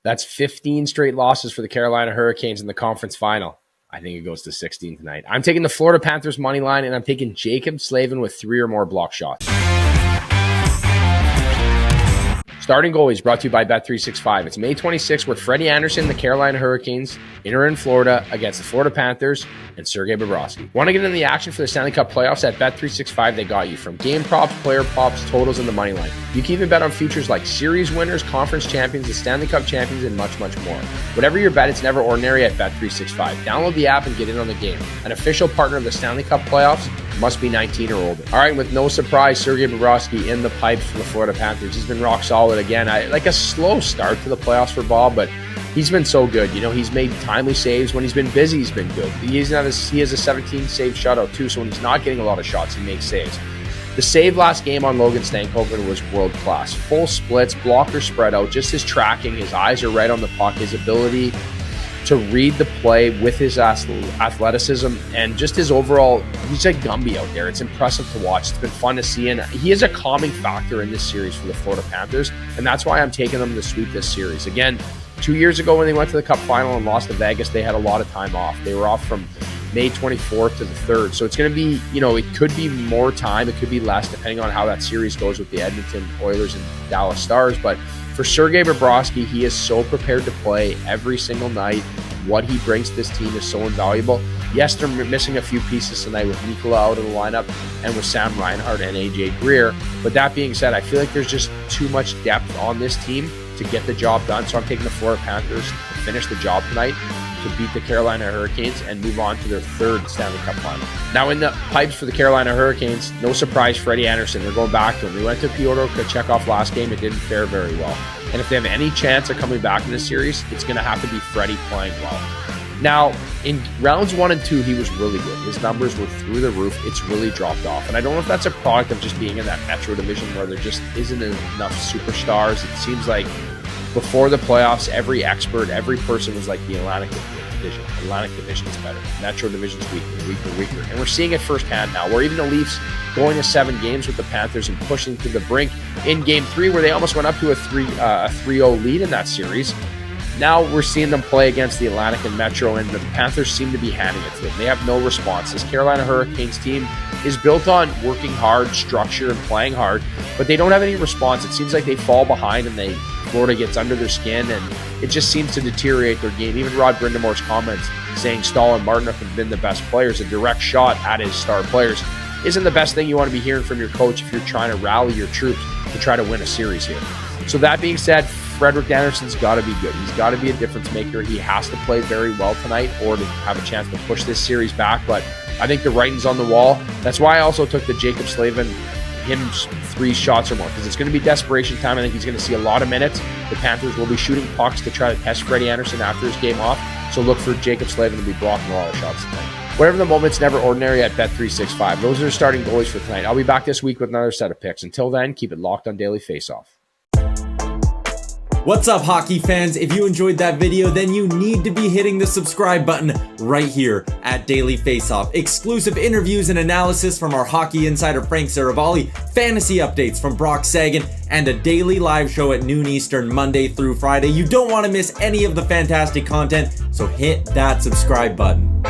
That's 15 straight losses for the Carolina Hurricanes in the conference final. I think it goes to 16 tonight. I'm taking the Florida Panthers money line, and I'm taking Jacob Slavin with 3 or more block shots. Starting goalies brought to you by Bet365. It's May 26th with Freddie Andersen, the Carolina Hurricanes, enter in Florida against the Florida Panthers, and Sergei Bobrovsky. Want to get into the action for the Stanley Cup playoffs? At Bet365, they got you. From game props, player props, totals, and the money line. You can even bet on futures like series winners, conference champions, the Stanley Cup champions, and much, much more. Whatever your bet, it's never ordinary at Bet365. Download the app and get in on the game. An official partner of the Stanley Cup playoffs, must be 19 or older. All right, with no surprise, Sergei Bobrovsky in the pipes for the Florida Panthers. He's been rock solid again. Like a slow start to the playoffs for Bob, but he's been so good. You know, he's made timely saves. When he's been busy, he's been good. He has a 17-save shutout too, so when he's not getting a lot of shots, he makes saves. The save last game on Logan Stankoven was world-class. Full splits, blocker spread out, just his tracking, his eyes are right on the puck, his ability to read the play with his athleticism and just his overall, he's like Gumby out there. It's impressive to watch. It's been fun to see, and he is a calming factor in this series for the Florida Panthers, and that's why I'm taking them to sweep this series. Again, 2 years ago when they went to the Cup final and lost to Vegas, they had a lot of time off. They were off from May 24th to the 3rd, so it's going to be, you know, it could be more time, it could be less, depending on how that series goes with the Edmonton Oilers and Dallas Stars, but for Sergei Bobrovsky, he is so prepared to play every single night. What he brings to this team is so invaluable. Yes, they're missing a few pieces tonight with Nikola out of the lineup and with Sam Reinhart and AJ Greer. But that being said, I feel like there's just too much depth on this team to get the job done. So I'm taking the Florida Panthers to finish the job tonight, to beat the Carolina Hurricanes and move on to their 3rd Stanley Cup final. Now in the pipes for the Carolina Hurricanes, no surprise, Freddie Andersen. They're going back to him. They went to Pyotr Kochetkov last game. It didn't fare very well. And if they have any chance of coming back in this series, it's going to have to be Freddie playing well. Now, in rounds 1 and 2, he was really good. His numbers were through the roof. It's really dropped off. And I don't know if that's a product of just being in that Metro division where there just isn't enough superstars. It seems like before the playoffs, every expert, every person was like the Atlantic Division. Atlantic Division's better. Metro Division's weaker. And we're seeing it firsthand now, where even the Leafs going to 7 games with the Panthers and pushing to the brink in Game 3, where they almost went up to a 3-0 lead in that series. Now we're seeing them play against the Atlantic and Metro, and the Panthers seem to be handing it to them. They have no response. This Carolina Hurricanes team is built on working hard, structure, and playing hard, but they don't have any response. It seems like they fall behind and Florida gets under their skin, and it just seems to deteriorate their game. Even Rod Brindamore's comments saying Stahl and Martinook have been the best players, a direct shot at his star players, isn't the best thing you want to be hearing from your coach if you're trying to rally your troops to try to win a series here. So that being said, Frederik Andersen's got to be good. He's got to be a difference maker. He has to play very well tonight or to have a chance to push this series back, but I think the writing's on the wall. That's why I also took the Jacob Slavin, him 3 shots or more, because it's going to be desperation time. I think he's going to see a lot of minutes. The Panthers will be shooting pucks to try to test Freddie Andersen after his game off, so look for Jacob Slavin to be blocking a lot of shots tonight. Whatever the moment's never ordinary at Bet365. Those are the starting goalies for tonight. I'll be back this week with another set of picks. Until then, keep it locked on Daily Faceoff. What's up, hockey fans? If you enjoyed that video, then you need to be hitting the subscribe button right here at Daily Faceoff. Exclusive interviews and analysis from our hockey insider Frank Saravalli, fantasy updates from Brock Sagan, and a daily live show at noon Eastern, Monday through Friday. You don't want to miss any of the fantastic content, so hit that subscribe button.